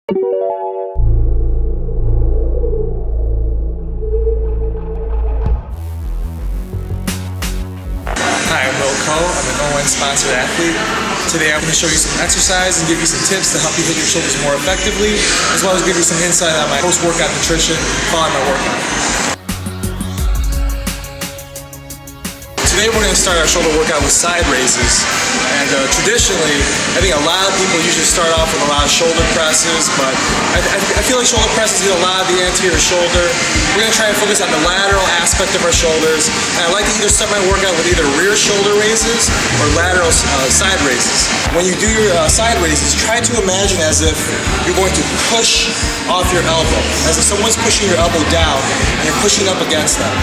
Hi, I'm an ON sponsored athlete. Today I'm going to show you some exercise and give you some tips to help you hit your shoulders more effectively, as well as give you some insight on my post-workout nutrition following my workout. Today we're going to start our shoulder workout with side raises. And traditionally, I think a lot of people usually start off with a lot of shoulder presses, but I feel like shoulder presses get a lot of the anterior shoulder. We're going to try and focus on the lateral aspect of our shoulders. And I like to either start my workout with either rear shoulder raises or lateral side raises. When you do your side raises, try to imagine as if you're going to push off your elbow, as if someone's pushing your elbow down and you're pushing up against them.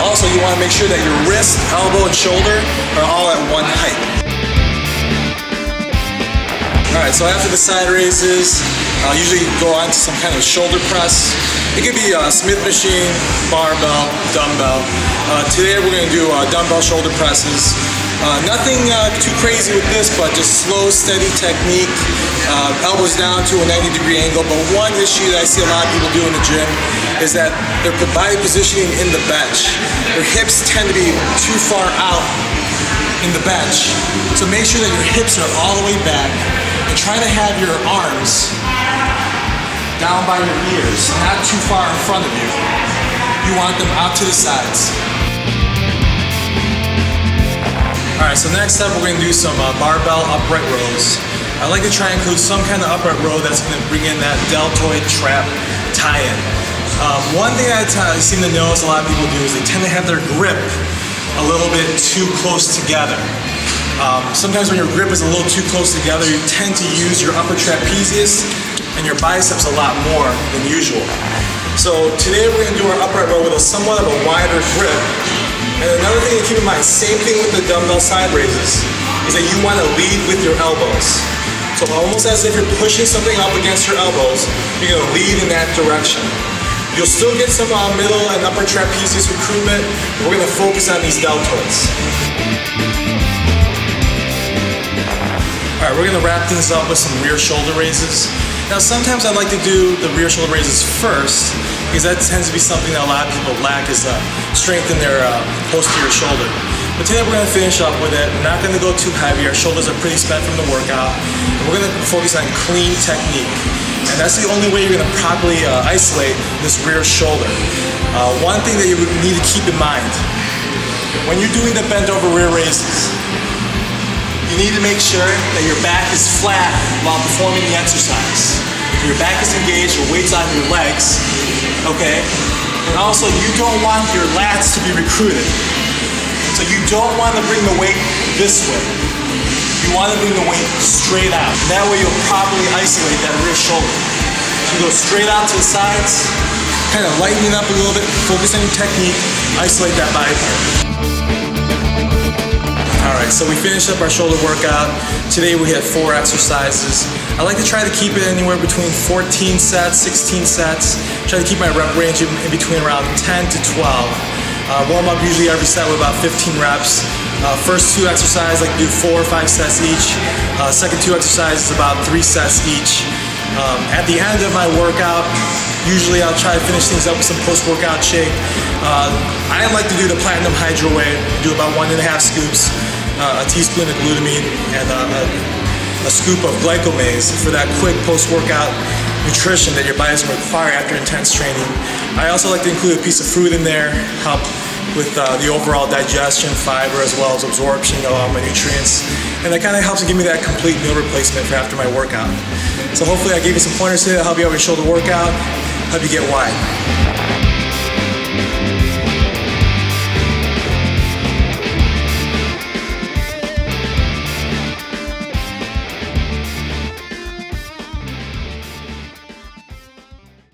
Also, you want to make sure that your wrist, elbow, and shoulder are all at one height. Alright, so after the side raises, I'll usually go on to some kind of shoulder press. It could be a Smith machine, barbell, dumbbell. Today we're going to do dumbbell shoulder presses. Nothing too crazy with this, but just slow, steady technique. Elbows down to a 90-degree angle. But one issue that I see a lot of people do in the gym is that their body positioning in the bench. Their hips tend to be too far out in the bench. So make sure that your hips are all the way back. And try to have your arms down by your ears, not too far in front of you. You want them out to the sides. Alright, so next up we're going to do some Barbell Upright Rows. I like to try and include some kind of upright row that's going to bring in that deltoid trap tie-in. One thing I seem to notice a lot of people do is they tend to have their grip a little bit too close together. Sometimes when your grip is a little too close together, you tend to use your upper trapezius and your biceps a lot more than usual. So today we're going to do our upright row with somewhat of a wider grip. And another thing to keep in mind, same thing with the dumbbell side raises, is that you want to lead with your elbows. So almost as if you're pushing something up against your elbows, you're going to lead in that direction. You'll still get some middle and upper trapezius recruitment, but we're going to focus on these deltoids. Alright, we're going to wrap things up with some rear shoulder raises. Now sometimes I like to do the rear shoulder raises first, because that tends to be something that a lot of people lack, is strength in their posterior shoulder. But today we're going to finish up with it. We're not going to go too heavy. Our shoulders are pretty spent from the workout. And we're going to focus on clean technique. And that's the only way you're going to properly isolate this rear shoulder. One thing that you need to keep in mind, when you're doing the bent over rear raises, you need to make sure that your back is flat while performing the exercise. Your back is engaged, your weight's on your legs, okay? And also, you don't want your lats to be recruited. So you don't want to bring the weight this way. You want to bring the weight straight out. That way you'll properly isolate that rear shoulder. So you go straight out to the sides, kind of lighten it up a little bit, focus on your technique, isolate that body part. Alright, so we finished up our shoulder workout. Today we had 4 exercises. I like to try to keep it anywhere between 14 sets, 16 sets. Try to keep my rep range in between around 10 to 12. Warm up usually every set with about 15 reps. First 2 exercises, I like to do 4 or 5 sets each. Second 2 exercises, about 3 sets each. At the end of my workout, usually I'll try to finish things up with some post-workout shake. I like to do the Platinum Hydro Weight, do about 1.5 scoops, a teaspoon of glutamine, and a scoop of glycomase for that quick post-workout nutrition that your body's going to require after intense training. I also like to include a piece of fruit in there, help with the overall digestion, fiber, as well as absorption of all my nutrients. And that kind of helps to give me that complete meal replacement for after my workout. So hopefully I gave you some pointers today to help you out with your shoulder workout, help you get wide.